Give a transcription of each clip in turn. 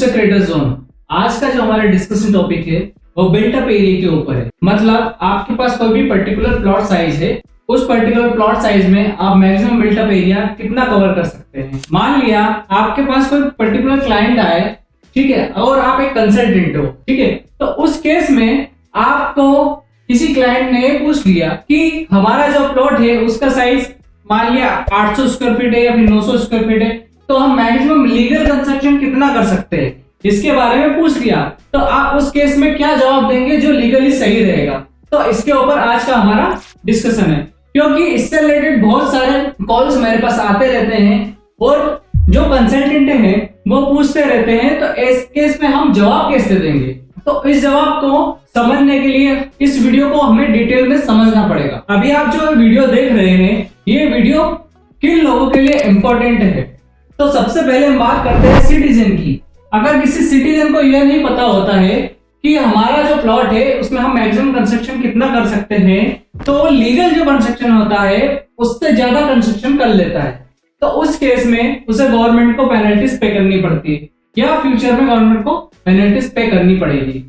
Mister creator zone. आज का जो हमारा डिस्कशन टॉपिक है वो बिल्ट अप एरिया के ऊपर है। मतलब आपके पास कोई भी पर्टिकुलर प्लॉट साइज है, उस पर्टिकुलर प्लॉट साइज में आप मैक्सिमम बिल्ट अप एरिया कितना कवर कर सकते हैं। मान लिया आपके पास कोई पर्टिकुलर क्लाइंट आए, ठीक है, और आप एक कंसल्टेंट हो, ठीक है, तो उस केस में आपको किसी क्लाइंट ने पूछ लिया कि हमारा जो प्लॉट है उसका साइज मान लिया 800 स्क्वायर फीट है या फिर 900 स्क्वायर फीट है, तो हम मैक्सिमम लीगल कंस्ट्रक्शन कितना कर सकते हैं इसके बारे में पूछ लिया, तो आप उस केस में क्या जवाब देंगे जो लीगली सही रहेगा। तो इसके ऊपर आज का हमारा डिस्कशन है, क्योंकि इससे रिलेटेड बहुत सारे कॉल्स मेरे पास आते रहते हैं और जो कंसल्टेंट हैं वो पूछते रहते हैं, तो इस केस में हम जवाब कैसे देंगे। तो इस जवाब को समझने के लिए इस वीडियो को हमें डिटेल में समझना पड़ेगा। अभी आप जो वीडियो देख रहे हैं ये वीडियो किन लोगों के लिए इंपॉर्टेंट है। तो सबसे पहले हम बात करते हैं सिटीजन की। अगर किसी सिटीजन को यह नहीं पता होता है कि हमारा जो प्लॉट है उसमें हम मैक्सिमम कंस्ट्रक्शन कितना कर सकते हैं, तो लीगल जो कंस्ट्रक्शन होता है उससे ज्यादा कंस्ट्रक्शन कर लेता है, तो उस केस में उसे गवर्नमेंट को पेनल्टीज पे करनी पड़ती है या फ्यूचर में गवर्नमेंट को पेनल्टीज पे करनी पड़ेगी,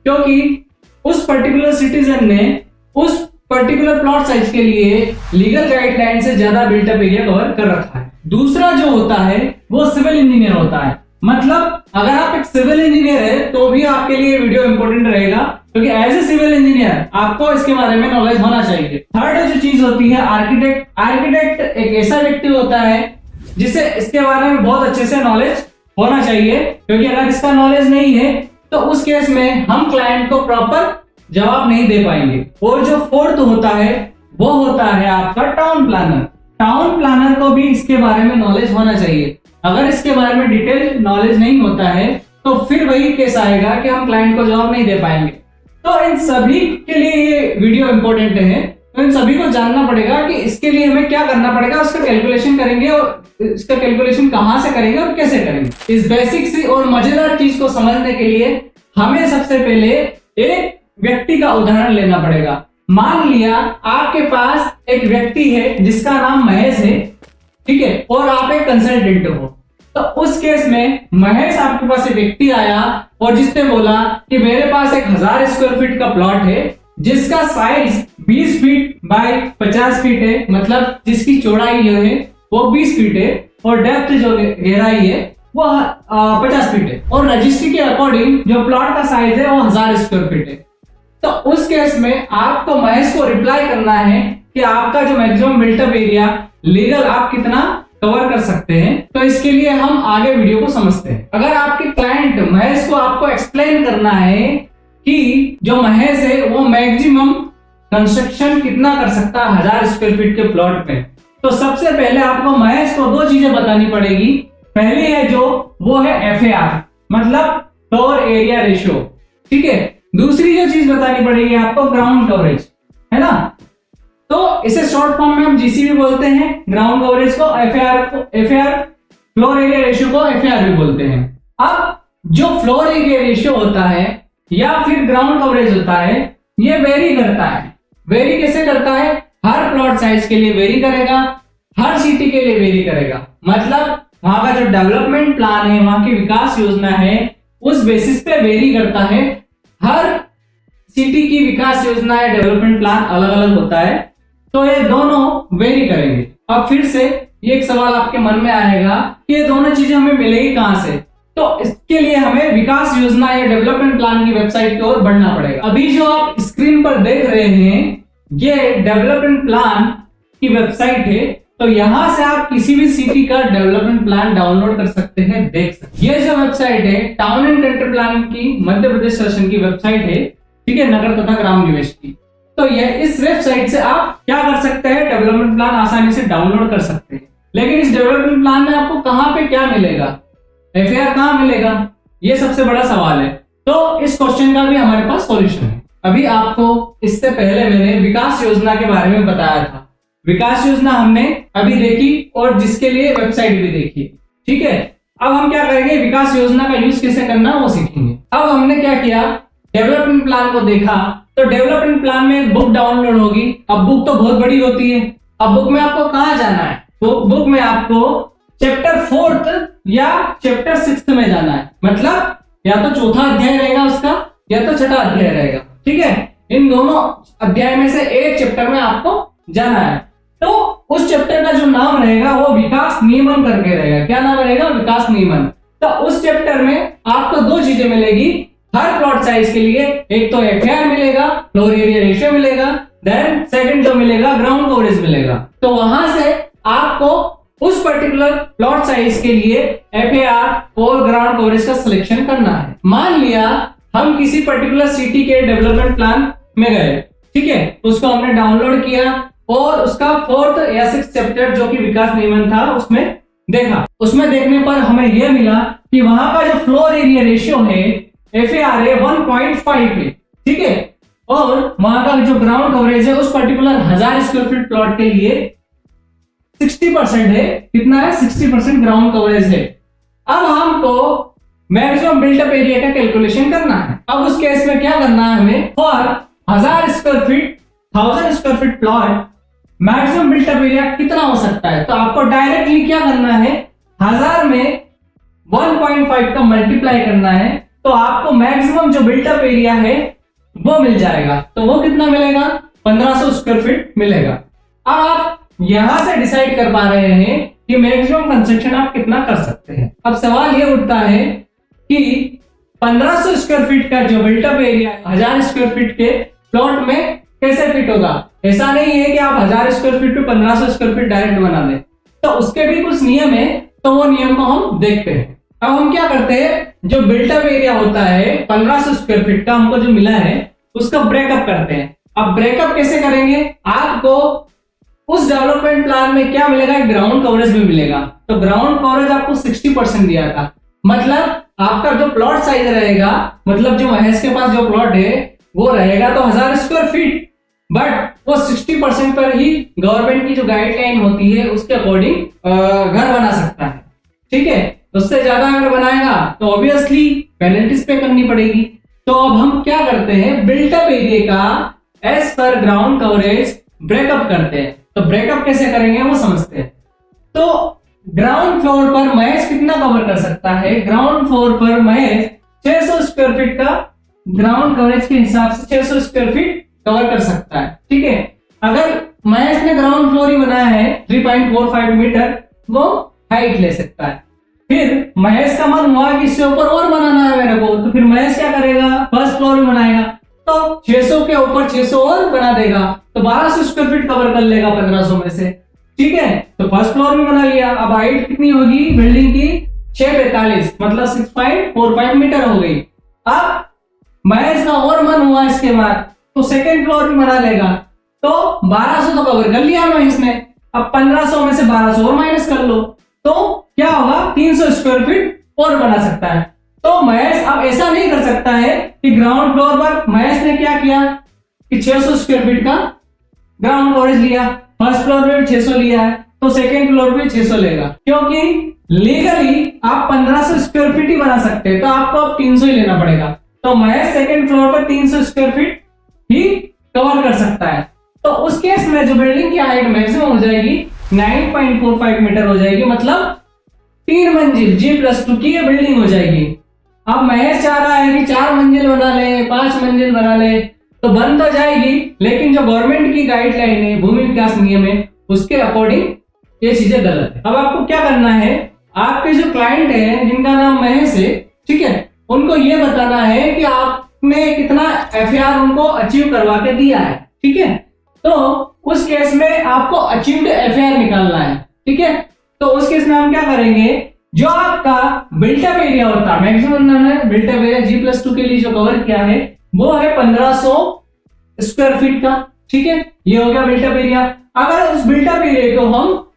क्योंकि उस पर्टिकुलर सिटीजन ने उस पर्टिकुलर प्लॉट साइज के लिए लीगल गाइडलाइन से ज्यादा बिल्ट अप एरिया कवर कर रखा है। दूसरा जो होता है वो सिविल इंजीनियर होता है। मतलब अगर आप एक सिविल इंजीनियर है तो भी आपके लिए वीडियो इंपॉर्टेंट रहेगा, क्योंकि एज ए सिविल इंजीनियर आपको इसके बारे में नॉलेज होना चाहिए। थर्ड जो चीज होती है आर्किटेक्ट। आर्किटेक्ट एक ऐसा व्यक्ति होता है जिसे इसके बारे में बहुत अच्छे से नॉलेज होना चाहिए, क्योंकि अगर इसका नॉलेज नहीं है तो उस केस में हम क्लाइंट को प्रॉपर जवाब नहीं दे पाएंगे। और जो फोर्थ होता है वो होता है आपका टाउन प्लानर। टाउन प्लानर को भी इसके बारे में नॉलेज होना चाहिए। अगर इसके बारे में डिटेल नॉलेज नहीं होता है तो फिर वही केस आएगा कि हम क्लाइंट को जवाब नहीं दे पाएंगे। तो इन सभी के लिए ये वीडियो इंपॉर्टेंट है, तो इन सभी को जानना पड़ेगा कि इसके लिए हमें क्या करना पड़ेगा, उसका कैलकुलेशन करेंगे और इसका कैलकुलेशन कहां से करेंगे और कैसे करेंगे। इस बेसिक सी और मजेदार चीज को समझने के लिए हमें सबसे पहले एक व्यक्ति का उदाहरण लेना पड़ेगा। मान लिया आपके पास एक व्यक्ति है जिसका नाम महेश है, ठीक है, और आप एक कंसल्टेंट हो। तो उस केस में महेश आपके पास एक व्यक्ति आया और जिसने बोला कि मेरे पास 1000 स्क्वायर फीट का प्लॉट है जिसका साइज 20 फीट बाय 50 फीट है, मतलब जिसकी चौड़ाई जो है वो 20 फीट है और डेप्थ जो गहराई है वो 50 फीट है, और रजिस्ट्री के अकॉर्डिंग जो प्लॉट का साइज है वो 1000 स्क्वायर फीट है। तो उस केस में आपको महेश को रिप्लाई करना है कि आपका जो maximum built up area legal आप कितना कवर कर सकते हैं। तो इसके लिए हम आगे वीडियो को समझते हैं। अगर आपके क्लाइंट महेश को आपको एक्सप्लेन करना है कि जो महेश है वो मैक्सिमम कंस्ट्रक्शन कितना कर सकता है 1000 स्क्वायर फीट के प्लॉट में, तो सबसे पहले आपको महेश को दो चीजें बतानी पड़ेगी। पहली है जो वो है FAR, मतलब फ्लोर एरिया रेशियो, ठीक है। दूसरी जो चीज बतानी पड़ेगी आपको ग्राउंड कवरेज, है ना। तो इसे शॉर्ट फॉर्म में हम GCB बोलते हैं, ग्राउंड कवरेज को FAR, फ्लोर एरिया रेशियो को FAR भी बोलते हैं। अब जो फ्लोर एरिया रेशियो होता है या फिर ग्राउंड कवरेज होता है ये वेरी करता है। वेरी कैसे करता है? हर प्लॉट साइज के लिए वेरी करेगा, हर सिटी के लिए वेरी करेगा। मतलब वहां का जो डेवलपमेंट प्लान है, वहां की विकास योजना है, उस बेसिस पे वेरी करता है। हर सिटी की विकास योजना या डेवलपमेंट प्लान अलग अलग होता है, तो ये दोनों वेरी करेंगे। अब फिर से ये एक सवाल आपके मन में आएगा कि ये दोनों चीजें हमें मिलेगी कहां से। तो इसके लिए हमें विकास योजना या डेवलपमेंट प्लान की वेबसाइट की ओर बढ़ना पड़ेगा। अभी जो आप स्क्रीन पर देख रहे हैं ये डेवलपमेंट प्लान की वेबसाइट है, तो यहां से आप किसी भी सिटी का डेवलपमेंट प्लान डाउनलोड कर सकते हैं, देख सकते हैं। ये जो वेबसाइट है टाउन एंड कंट्री प्लान की मध्य प्रदेश शासन की वेबसाइट है, ठीक है, नगर तथा ग्राम निवेश की। तो यह इस वेबसाइट से आप क्या कर सकते हैं, डेवलपमेंट प्लान आसानी से डाउनलोड कर सकते हैं। लेकिन इस डेवलपमेंट प्लान में आपको कहां पे क्या मिलेगा, FAR कहां मिलेगा, ये सबसे बड़ा सवाल है। तो इस क्वेश्चन का भी हमारे पास सॉल्यूशन है। अभी आपको इससे पहले मैंने विकास योजना के बारे में बताया था। विकास योजना हमने अभी देखी और जिसके लिए वेबसाइट भी देखी, ठीक है। अब हम क्या करेंगे, विकास योजना का यूज कैसे करना वो सीखेंगे। अब हमने क्या किया, डेवलपमेंट प्लान को देखा, तो डेवलपमेंट प्लान में बुक डाउनलोड होगी। अब बुक तो बहुत बड़ी होती है, अब बुक में आपको कहां जाना है, तो बुक में आपको चैप्टर 4th या चैप्टर 6th में जाना है। मतलब या तो चौथा अध्याय रहेगा उसका या तो छठा अध्याय रहेगा, ठीक है। इन दोनों अध्याय में से एक चैप्टर में आपको जाना है। तो उस चैप्टर का जो नाम रहेगा वो विकास नियमन करके रहेगा। क्या नाम रहेगा? विकास नियमन। तो उस चैप्टर में आपको दो चीजें मिलेगी हर प्लॉट साइज के लिए। एक तो एफएआर मिलेगा, फ्लोर एरिया रेशियो मिलेगा, देन सेकंड जो मिलेगा ग्राउंड कवरेज मिलेगा। तो वहां से आपको उस पर्टिकुलर प्लॉट साइज के लिए एफएआर और ग्राउंड कवरेज का सिलेक्शन करना है। मान लिया हम किसी पर्टिकुलर सिटी के डेवलपमेंट प्लान में गए, ठीक है, उसको हमने डाउनलोड किया और उसका 4th या 6th चैप्टर जो कि विकास नियमन था उसमें देखा। उसमें देखने पर हमें यह मिला कि वहां का जो फ्लोर एरिया रेशियो है एफएआर है 1.5 है, ठीक है, और वहां का जो ग्राउंड कवरेज है उस पर्टिकुलर 1000 स्क्वायर फीट प्लॉट के लिए 60% है। कितना है? 60% ग्राउंड कवरेज है। अब हमको मैक्सिमम बिल्टअप एरिया का कैलकुलेशन करना है। अब उस केस में क्या करना है हमें? For 1000 square feet plot maximum built up area कितना हो सकता है? तो आपको डायरेक्टली क्या करना है? 1000 में 1.5 का मल्टीप्लाई करना है तो आपको मैक्सिमम जो बिल्टअप एरिया है वो मिल जाएगा। तो वो कितना मिलेगा? 1500 स्क्वायर फीट मिलेगा। अब आप यहां से डिसाइड कर पा रहे हैं कि मैक्सिमम कंस्ट्रक्शन आप कितना कर सकते हैं। अब सवाल ये उठता है कि 1500 स्क्वायर फीट का जो बिल्टअप एरिया 1000 स्क्वायर फीट के प्लॉट में कैसे फिट होगा? ऐसा नहीं है कि आप 1000 स्क्वायर फीट पे 1500 स्क्वायर फीट डायरेक्ट बना दें। तो उसके भी कुछ नियम है, तो वो नियम को हम देखते हैं। अब हम क्या करते हैं, जो बिल्टअप एरिया होता है 1500 स्क्वायर फीट का हमको जो मिला है उसका ब्रेकअप करते हैं। अब ब्रेकअप कैसे करेंगे? आपको उस डेवलपमेंट प्लान में क्या मिलेगा? ग्राउंड कवरेज भी मिलेगा। तो ग्राउंड कवरेज आपको 60% दिया था। मतलब आपका जो प्लॉट साइज रहेगा, मतलब जो महेश के पास जो प्लॉट है वो रहेगा तो 1000 स्क्वायर फीट, बट वो 60% पर ही गवर्नमेंट की जो गाइडलाइन होती है उसके अकॉर्डिंग घर बना सकता है, ठीक है। उससे ज्यादा अगर बनाएगा तो ऑब्वियसली पेनल्टीज पे करनी पड़ेगी। तो अब हम क्या करते हैं? बिल्टअप एरिया का एज पर ग्राउंड कवरेज ब्रेकअप करते हैं। तो ब्रेकअप कैसे करेंगे वो समझते हैं। तो ग्राउंड फ्लोर पर महेश कितना कवर कर सकता है? ग्राउंड फ्लोर पर महेश 600 स्क्वायर फीट का ग्राउंड कवरेज के हिसाब से 600 स्क्वायर फीट कवर कर सकता है, ठीक है। अगर महेश ने ग्राउंड फ्लोर ही बनाया है 3.45 मीटर, वो हाइट ले सकता है। फिर महेश का मन हुआ कि इससे ऊपर और बनाना है मेरे को, तो फिर महेश क्या करेगा? फर्स्ट फ्लोर भी बनाएगा, तो 600 के ऊपर 600 और बना देगा, तो 1200 स्क्वायर फीट कवर कर लेगा 1500 में से, ठीक है। तो फर्स्ट फ्लोर भी बना लिया। अब हाइट कितनी होगी बिल्डिंग की? 642, मतलब 6.45 मीटर हो गई। अब महेश का और मन हुआ इसके बाद तो सेकंड फ्लोर भी बना लेगा, तो 1200 तो कवर कर लिया महेश ने। अब 1500 में से 1200 और माइनस कर लो, तो क्या होगा? 300 स्क्वायर फीट और बना सकता है। तो महेश अब ऐसा नहीं कर सकता है कि ग्राउंड फ्लोर पर महेश ने क्या किया कि 600 स्क्वायर फीट का ग्राउंड कवरेज लिया, फर्स्ट फ्लोर में भी 600 लिया है, तो सेकंड फ्लोर पे 600 लेगा, क्योंकि लीगली आप 1500 स्क्वायर फीट ही बना सकते हैं, तो आपको अब 300 ही लेना पड़ेगा। तो महेश सेकंड फ्लोर पर 300 स्क्वायर फीट ही कवर कर सकता है। तो उस केस में जो बिल्डिंग की हाइट मैक्सिमम हो जाएगी 9.45 मीटर हो जाएगी, मतलब 3 मंजिल G+2 की बिल्डिंग हो जाएगी। अब महेश चाह रहा है कि 4 मंजिल बना ले, 5 मंजिल बना ले, तो बन तो जाएगी, लेकिन जो गवर्नमेंट की गाइडलाइन है, भूमि विकास नियम है, उसके अकॉर्डिंग ये चीजें गलत है। अब आपको क्या करना है? आपके जो क्लाइंट है जिनका नाम महेश है, ठीक है, उनको ये बताना है कि आपने कितना एफआर उनको अचीव करवा के दिया है, ठीक है। तो उस केस में आपको अचीव्ड एफआर निकालना है, ठीक है। तो उस केस में हम क्या करेंगे? जो आपका बिल्टअप एरिया होता है, मैक्सिमम बिल्टअप एरिया G+2 के लिए जो कवर किया है वो है 1500 स्क्वायर फीट का, ठीक है। ये हो गया बिल्टअप एरिया। अगर उस बिल्टअप एरिया को हम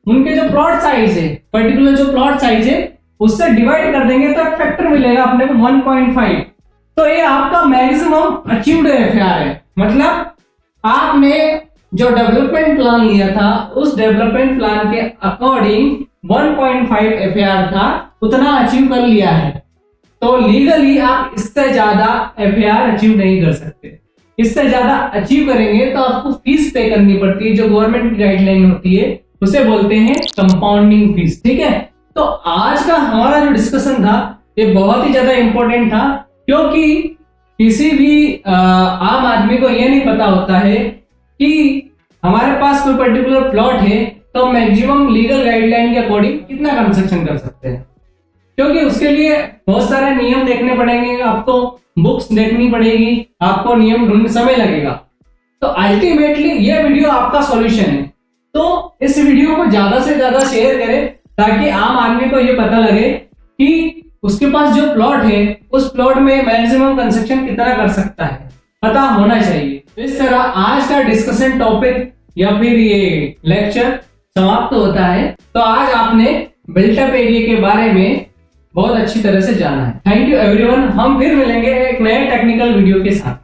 उनके जो प्लॉट साइज है, पर्टिकुलर जो प्लॉट साइज है उससे डिवाइड कर देंगे तो फैक्टर मिलेगा अपने को 1.5। तो ये आपका मैक्सिमम अचीव्ड एफआर है। मतलब आपने जो डेवलपमेंट प्लान लिया था उस डेवलपमेंट प्लान के अकॉर्डिंग 1.5 एफआर था, उतना अचीव कर लिया है। तो लीगली आप इससे ज्यादा एफआर अचीव नहीं कर सकते। इससे ज्यादा अचीव करेंगे तो आपको फीस पे करनी पड़ती है, जो गवर्नमेंट की गाइडलाइन होती है उसे बोलते हैं कंपाउंडिंग फीस। ठीक है, तो आज का हमारा जो डिस्कशन था ये बहुत ही ज्यादा इंपॉर्टेंट था, क्योंकि किसी भी आम आदमी को यह नहीं पता होता है कि हमारे पास कोई पर्टिकुलर प्लॉट है तो मैक्सिमम लीगल गाइडलाइन के अकॉर्डिंग कितना कंस्ट्रक्शन कर सकते हैं, क्योंकि उसके लिए बहुत सारे नियम देखने पड़ेंगे, आपको बुक्स देखनी पड़ेगी, आपको नियम ढूंढने समय लगेगा। तो अल्टीमेटली ये वीडियो आपका सॉल्यूशन है, तो इस वीडियो को ज्यादा से ज्यादा शेयर करें ताकि आम आदमी को ये पता लगे कि उसके पास जो प्लॉट है उस प्लॉट में मैक्सिमम कंस्ट्रक्शन कितना कर सकता है, पता होना चाहिए। इस तरह आज का डिस्कशन टॉपिक या फिर ये लेक्चर समाप्त होता है। तो आज आपने बिल्ट अप एरिया के बारे में बहुत अच्छी तरह से जाना है। थैंक यू एवरीवन, हम फिर मिलेंगे एक नए टेक्निकल वीडियो के साथ।